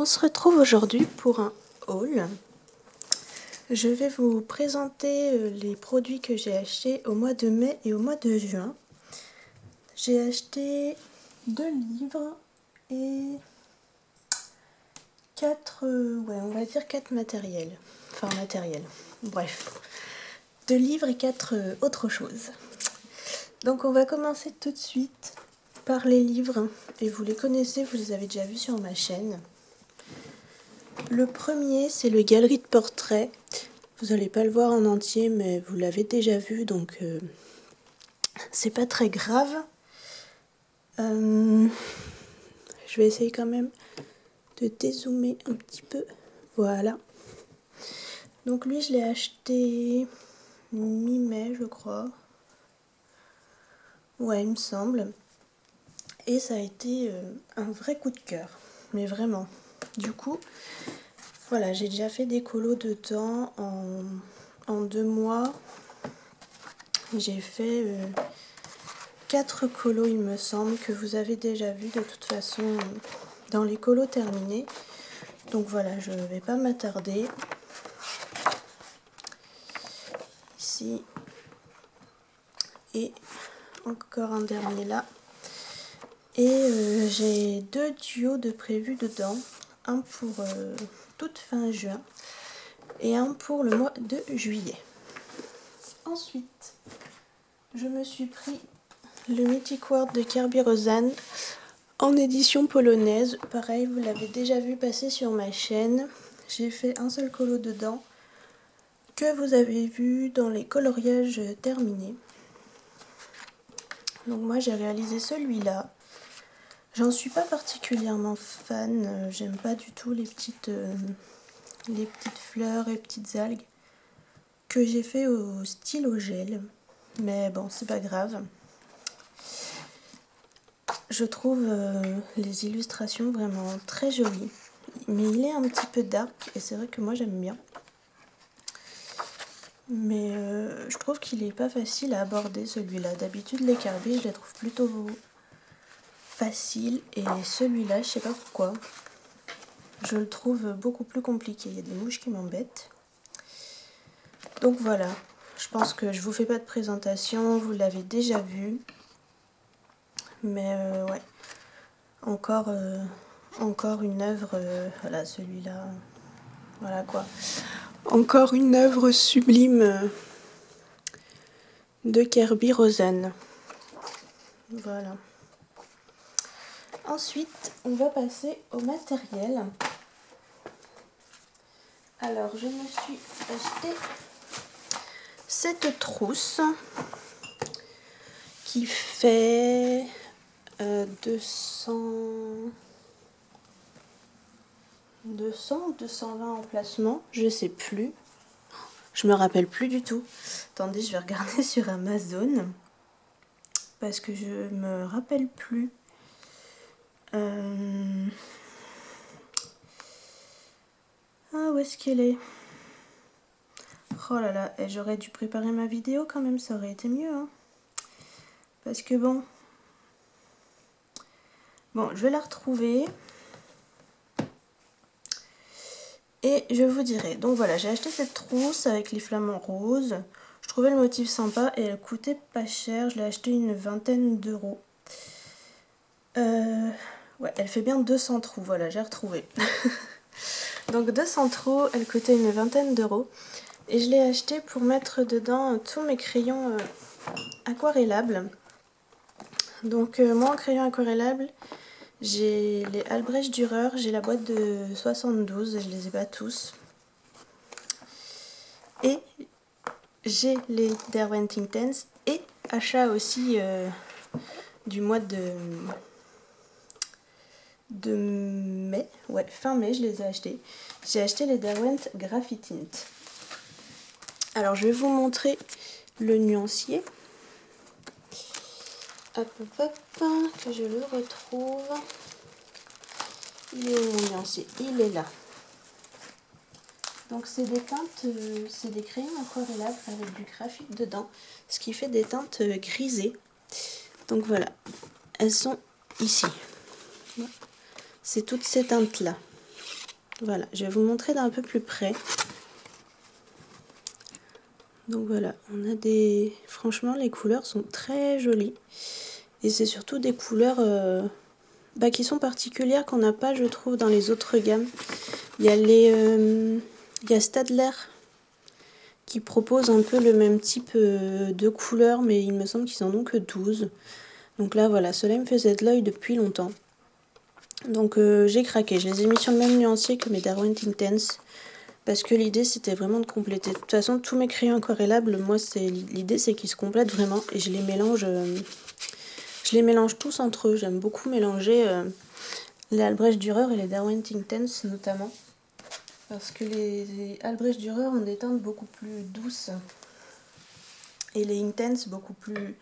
On se retrouve aujourd'hui pour un haul. Je vais vous présenter les produits que j'ai achetés au mois de mai et au mois de juin. J'ai acheté 2 livres et 4, on va dire 4 matériels. Enfin matériels, bref. 2 livres et 4 autres choses. Donc on va commencer tout de suite par les livres. Et vous les connaissez, vous les avez déjà vus sur ma chaîne. Le premier, c'est le Galerie de portraits. Vous n'allez pas le voir en entier, mais vous l'avez déjà vu, donc c'est pas très grave. Je vais essayer quand même de dézoomer un petit peu. Voilà. Donc lui, je l'ai acheté mi-mai, je crois. Ouais, il me semble. Et ça a été un vrai coup de cœur. Mais vraiment. Du coup, voilà, j'ai déjà fait des colos dedans en 2 mois. J'ai fait 4 colos, il me semble, que vous avez déjà vu de toute façon dans les colos terminés. Donc voilà, je ne vais pas m'attarder. Ici. Et encore un dernier là. Et j'ai 2 duos de prévus dedans. Un pour toute fin juin et un pour le mois de juillet. Ensuite, je me suis pris le Mythic Ward de Kerby Rosan en édition polonaise. Pareil, vous l'avez déjà vu passer sur ma chaîne. J'ai fait un seul colo dedans que vous avez vu dans les coloriages terminés. Donc moi j'ai réalisé celui-là. J'en suis pas particulièrement fan. J'aime pas du tout les petites fleurs et petites algues que j'ai fait au stylo gel. Mais bon, c'est pas grave. Je trouve les illustrations vraiment très jolies. Mais il est un petit peu dark et c'est vrai que moi j'aime bien. Mais je trouve qu'il est pas facile à aborder celui-là. D'habitude les Kerby je les trouve plutôt faciles et celui-là je sais pas pourquoi. Je le trouve beaucoup plus compliqué. Il y a des mouches qui m'embêtent. Donc voilà. Je pense que je vous fais pas de présentation. Vous l'avez déjà vu. Mais ouais. Encore une œuvre. Voilà celui-là. Voilà quoi. Encore une œuvre sublime de Kerby Rosan. Voilà. Ensuite, on va passer au matériel. Alors, je me suis acheté cette trousse qui fait 200 ou 220 emplacements, je sais plus. Je me rappelle plus du tout. Attendez, je vais regarder sur Amazon parce que je me rappelle plus. Ah, où est-ce qu'elle est? Oh là là, et j'aurais dû préparer ma vidéo quand même, ça aurait été mieux. Hein. Parce que bon, je vais la retrouver. Et je vous dirai. Donc voilà, j'ai acheté cette trousse avec les flamants roses. Je trouvais le motif sympa et elle coûtait pas cher. Je l'ai acheté une 20aine d'euros. Ouais, elle fait bien 200 trous. Voilà, j'ai retrouvé. Donc 200 trous, elle coûtait une 20aine d'euros. Et je l'ai acheté pour mettre dedans tous mes crayons aquarellables. Donc moi en crayon aquarellable, j'ai les Albrecht Dürer, j'ai la boîte de 72 et je les ai pas tous. Et j'ai les Derwent Intense et achat aussi du mois de mai. Ouais, fin mai, je les ai achetés. J'ai acheté les Derwent Graphitint. Alors, je vais vous montrer le nuancier. Hop, hop, hop, que je le retrouve. Il est où mon nuancier? Il est là. Donc c'est des teintes, c'est des crayons aquarellables avec du graphite dedans, ce qui fait des teintes grisées. Donc voilà, elles sont ici. C'est toutes ces teintes là. Voilà, je vais vous montrer d'un peu plus près. Donc voilà, on a des... Franchement, les couleurs sont très jolies. Et c'est surtout des couleurs qui sont particulières qu'on n'a pas, je trouve, dans les autres gammes. Il y a il y a Staedtler qui propose un peu le même type de couleurs, mais il me semble qu'ils en ont que 12. Donc là, voilà, cela me faisait de l'œil depuis longtemps. Donc j'ai craqué, je les ai mis sur le même nuancier que mes Derwent Intense. Parce que l'idée c'était vraiment de compléter. De toute façon, tous mes crayons aquarellables, moi l'idée c'est qu'ils se complètent vraiment et je les mélange tous entre eux. J'aime beaucoup mélanger les Albrecht Dürer et les Derwent Intense notamment. Parce que les Albrecht Dürer ont des teintes beaucoup plus douces et les Intense beaucoup plus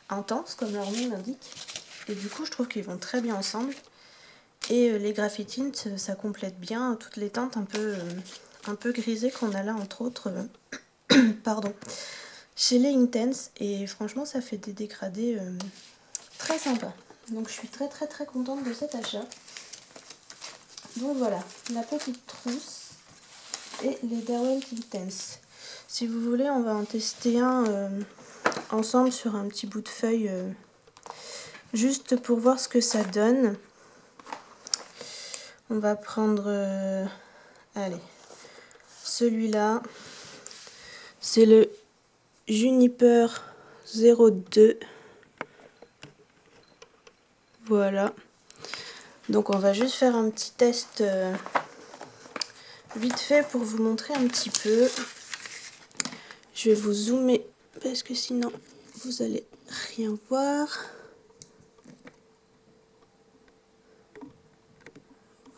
intenses comme leur nom l'indique. Et du coup je trouve qu'ils vont très bien ensemble. Et les Graphitint, ça complète bien toutes les teintes un peu grisées qu'on a là entre autres pardon, chez les Intense. Et franchement ça fait des dégradés très sympas. Donc je suis très contente de cet achat. Donc voilà, la petite trousse et les Derwent Intense. Si vous voulez, on va en tester un ensemble sur un petit bout de feuille juste pour voir ce que ça donne. On va prendre allez, celui-là. C'est le Juniper 02. Voilà. Donc on va juste faire un petit test vite fait pour vous montrer un petit peu. Je vais vous zoomer parce que sinon vous allez rien voir.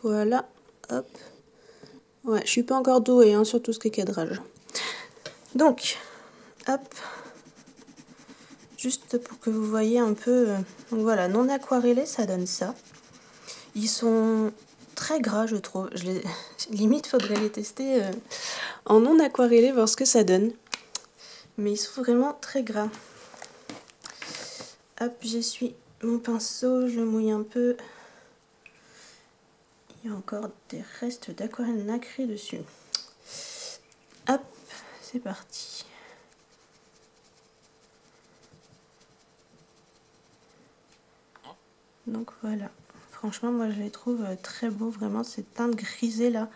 Voilà, hop. Ouais, je suis pas encore douée hein, sur tout ce qui est cadrage. Donc, hop. Juste pour que vous voyez un peu. Donc voilà, non aquarellé, ça donne ça. Ils sont très gras, je trouve. Limite, faudrait les tester en non aquarellé, voir ce que ça donne. Mais ils sont vraiment très gras. Hop, j'essuie mon pinceau, je le mouille un peu. Il y a encore des restes d'aquarelle nacrée dessus. Hop, c'est parti. Donc voilà. Franchement, moi je les trouve très beaux, vraiment, ces teintes grisées là.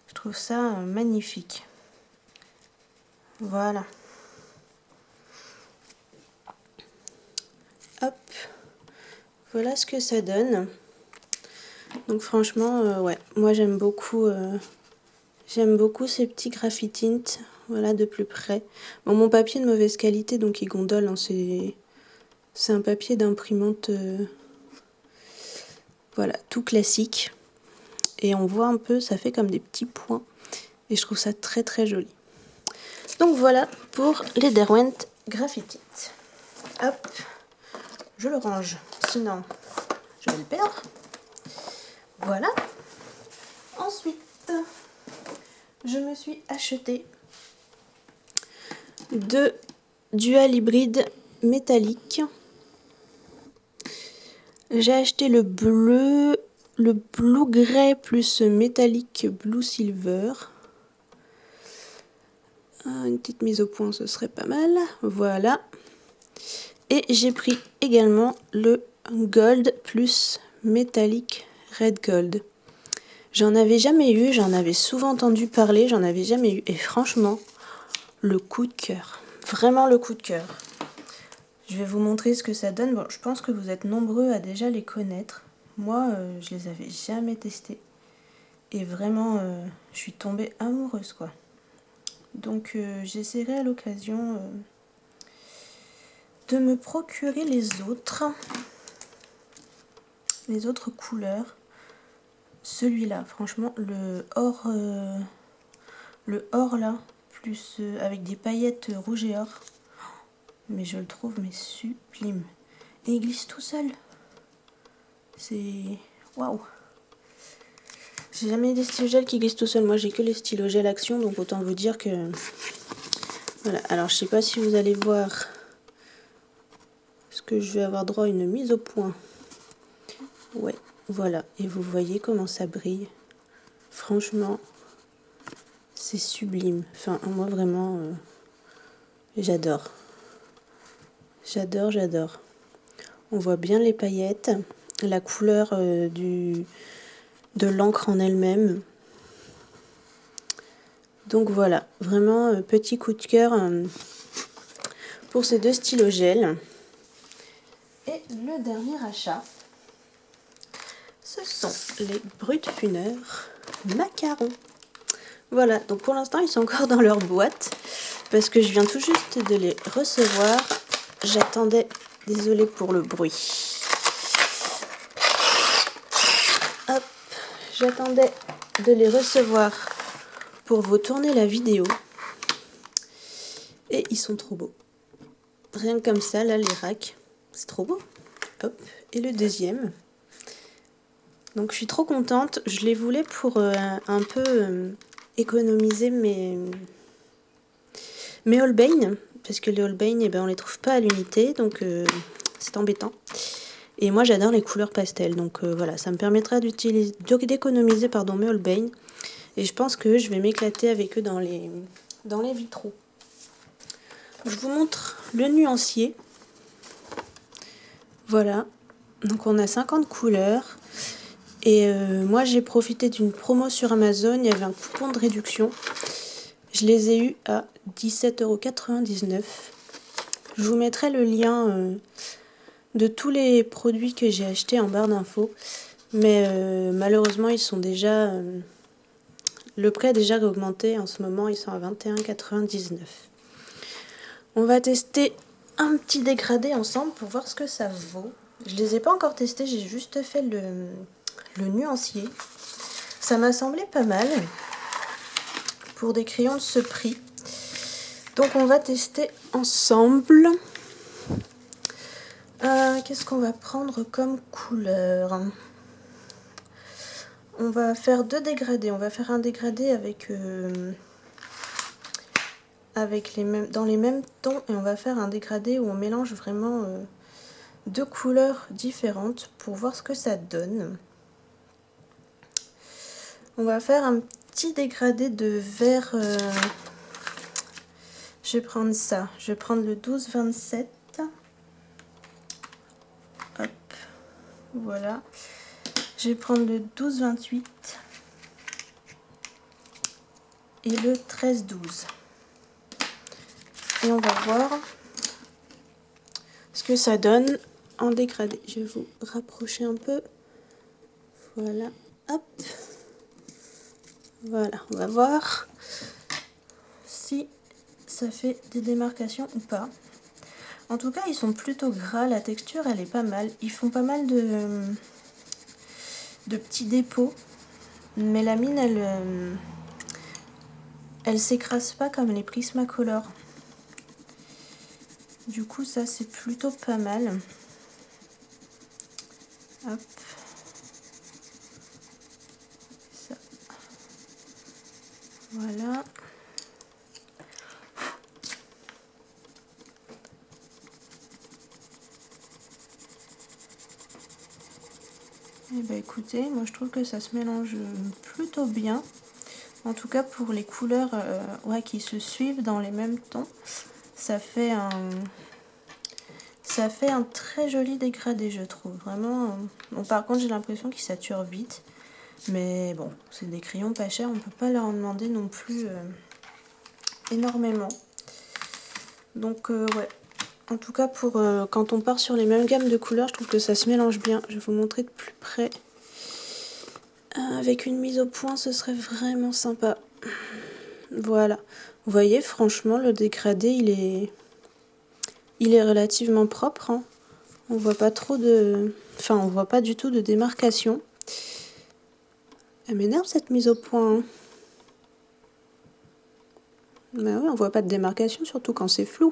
Je trouve ça magnifique. Voilà. Hop. Voilà ce que ça donne. Donc franchement, ouais, moi j'aime beaucoup ces petits Graphitint, voilà, de plus près. Bon, mon papier de mauvaise qualité, donc il gondole, hein, c'est un papier d'imprimante, voilà, tout classique. Et on voit un peu, ça fait comme des petits points. Et je trouve ça très joli. Donc voilà pour les Derwent Graphitint. Hop, je le range, sinon je vais le perdre. Voilà. Ensuite, je me suis acheté 2 dual hybrides métalliques. J'ai acheté le bleu, le blue grey plus métallique blue silver. Une petite mise au point, ce serait pas mal. Voilà. Et j'ai pris également le gold plus métallique red gold. J'en avais jamais eu, j'en avais souvent entendu parler, j'en avais jamais eu. Et franchement, le coup de cœur. Vraiment le coup de cœur. Je vais vous montrer ce que ça donne. Bon, je pense que vous êtes nombreux à déjà les connaître. Moi, je les avais jamais testés. Et vraiment, je suis tombée amoureuse, quoi. Donc, j'essaierai à l'occasion de me procurer les autres couleurs. Celui-là, franchement, le or là, plus avec des paillettes rouge et or. Mais je le trouve sublime. Et il glisse tout seul. C'est... Waouh. J'ai jamais des stylos gel qui glissent tout seul. Moi, j'ai que les stylos gel action, donc autant vous dire que... Voilà. Alors, je sais pas si vous allez voir... Est-ce que je vais avoir droit à une mise au point? Ouais, voilà. Et vous voyez comment ça brille. Franchement, c'est sublime. Enfin, moi vraiment, j'adore. J'adore. On voit bien les paillettes, la couleur de l'encre en elle-même. Donc voilà, vraiment petit coup de cœur pour ces 2 stylos gel. Et le dernier achat, ce sont les Brutfunner macarons. Voilà, donc pour l'instant ils sont encore dans leur boîte parce que je viens tout juste de les recevoir. J'attendais, désolée pour le bruit. Hop, j'attendais de les recevoir pour vous tourner la vidéo. Et ils sont trop beaux. Rien que comme ça, là, les racks, c'est trop beau. Hop, et le deuxième. Donc je suis trop contente. Je les voulais pour un peu économiser mes Holbein. Parce que les Holbein, eh ben, on les trouve pas à l'unité. Donc c'est embêtant. Et moi, j'adore les couleurs pastel. Donc voilà, ça me permettra d'économiser mes Holbein. Et je pense que je vais m'éclater avec eux dans les vitraux. Je vous montre le nuancier. Voilà. Donc on a 50 couleurs. Et moi j'ai profité d'une promo sur Amazon. Il y avait un coupon de réduction. Je les ai eus à 17,99 €. Je vous mettrai le lien de tous les produits que j'ai achetés en barre d'infos. Mais malheureusement ils sont déjà... le prix a déjà augmenté. En ce moment ils sont à 21,99 €. On va tester un petit dégradé ensemble pour voir ce que ça vaut. Je les ai pas encore testés, j'ai juste fait le nuancier. Ça m'a semblé pas mal pour des crayons de ce prix. Donc on va tester ensemble. Qu'est-ce qu'on va prendre comme couleur? On va faire 2 dégradés. On va faire un dégradé avec dans les mêmes tons, et on va faire un dégradé où on mélange vraiment 2 couleurs différentes pour voir ce que ça donne. On va faire un petit dégradé de vert. Je vais prendre ça. Je vais prendre le 12-27. Hop. Voilà. Je vais prendre le 12-28. Et le 13-12. Et on va voir ce que ça donne en dégradé. Je vais vous rapprocher un peu. Voilà. Hop. Voilà. On va voir si ça fait des démarcations ou pas. En tout cas, ils sont plutôt gras. La texture, elle est pas mal. Ils font pas mal de petits dépôts. Mais la mine, elle s'écrase pas comme les Prismacolor. Du coup, ça, c'est plutôt pas mal. Hop. Ça. Voilà. Et bah écoutez, moi je trouve que ça se mélange plutôt bien. En tout cas pour les couleurs qui se suivent dans les mêmes tons, ça fait un très joli dégradé, je trouve. Vraiment. Bon, par contre j'ai l'impression qu'il sature vite. Mais bon, c'est des crayons pas chers, on peut pas leur en demander non plus énormément. Donc ouais. En tout cas, pour quand on part sur les mêmes gammes de couleurs, je trouve que ça se mélange bien. Je vais vous montrer de plus près. Avec une mise au point, ce serait vraiment sympa. Voilà. Vous voyez, franchement, le dégradé, il est relativement propre. Hein. On voit pas trop de... Enfin, on voit pas du tout de démarcation. Elle m'énerve cette mise au point. Hein. Bah oui, on voit pas de démarcation, surtout quand c'est flou.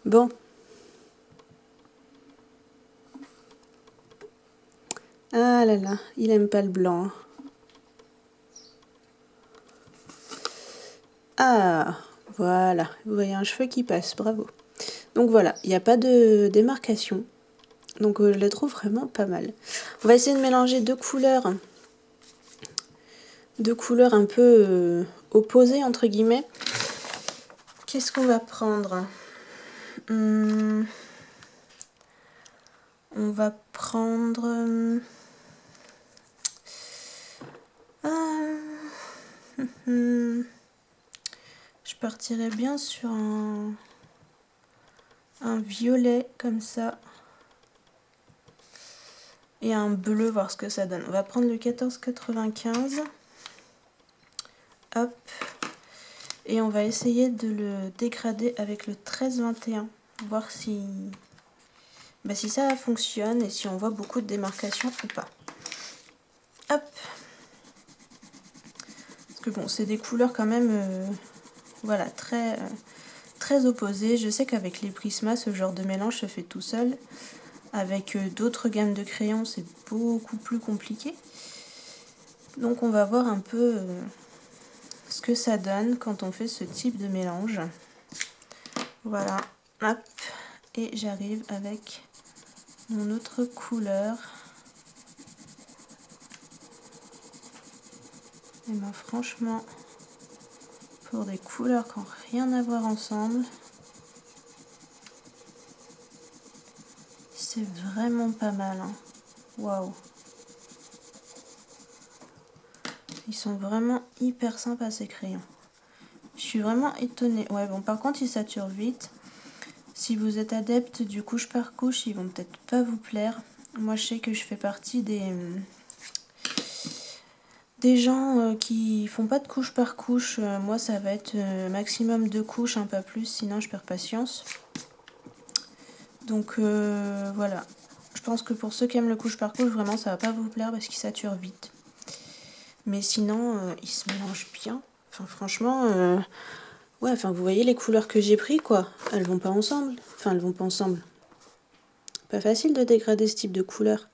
Bon. Ah là là, il aime pas le blanc. Ah, voilà. Vous voyez un cheveu qui passe, bravo. Donc voilà, il n'y a pas de démarcation. Donc je les trouve vraiment pas mal. On va essayer de mélanger deux couleurs un peu opposées entre guillemets. Qu'est-ce qu'on va prendre? On va prendre... Je partirais bien sur un violet comme ça. Et un bleu, voir ce que ça donne. On va prendre le 1495. Hop. Et on va essayer de le dégrader avec le 1321. Voir si ça fonctionne et si on voit beaucoup de démarcation ou pas. Hop. Parce que bon, c'est des couleurs quand même voilà, très opposées. Je sais qu'avec les Prisma, ce genre de mélange se fait tout seul. Avec d'autres gammes de crayons, c'est beaucoup plus compliqué. Donc on va voir un peu ce que ça donne quand on fait ce type de mélange. Voilà, hop, et j'arrive avec mon autre couleur. Et ben franchement, pour des couleurs qui n'ont rien à voir ensemble, c'est vraiment pas mal. Hein. Waouh! Ils sont vraiment hyper sympas ces crayons. Je suis vraiment étonnée. Ouais, bon, par contre, ils saturent vite. Si vous êtes adepte du couche par couche, ils vont peut-être pas vous plaire. Moi, je sais que je fais partie des gens qui font pas de couche par couche. Moi, ça va être maximum 2 couches, pas plus, sinon je perds patience. Donc, voilà. Je pense que pour ceux qui aiment le couche par couche, vraiment, ça va pas vous plaire parce qu'ils saturent vite. Mais sinon, ils se mélangent bien. Enfin, franchement... Ouais, enfin, vous voyez les couleurs que j'ai pris, quoi. Elles vont pas ensemble. Enfin, elles vont pas ensemble. Pas facile de dégrader ce type de couleurs.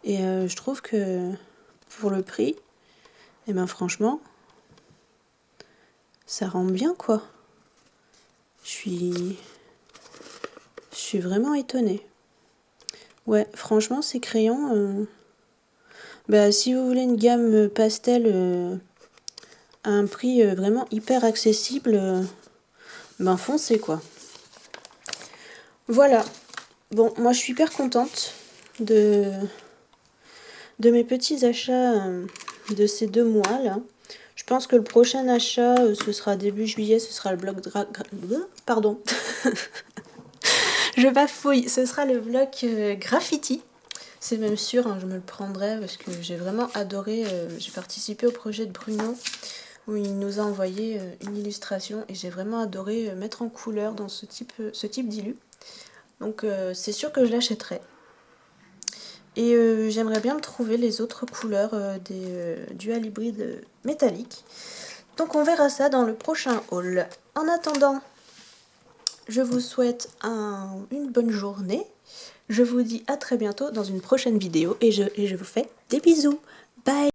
Et je trouve que pour le prix, eh ben franchement, ça rend bien, quoi. Je suis vraiment étonnée. Ouais, franchement, ces crayons... si vous voulez une gamme pastel à un prix vraiment hyper accessible, foncez, quoi. Voilà. Bon, moi je suis hyper contente de mes petits achats de ces 2 mois là. Je pense que le prochain achat, ce sera début juillet, ce sera le bloc pardon. Je bafouille, ce sera le bloc graffiti. C'est même sûr, hein, je me le prendrai parce que j'ai vraiment adoré. J'ai participé au projet de Bruno où il nous a envoyé une illustration et j'ai vraiment adoré mettre en couleur dans ce type d'illu. Donc c'est sûr que je l'achèterai. Et j'aimerais bien me trouver les autres couleurs des dual hybrides métalliques. Donc on verra ça dans le prochain haul. En attendant, je vous souhaite une bonne journée. Je vous dis à très bientôt dans une prochaine vidéo et je vous fais des bisous. Bye!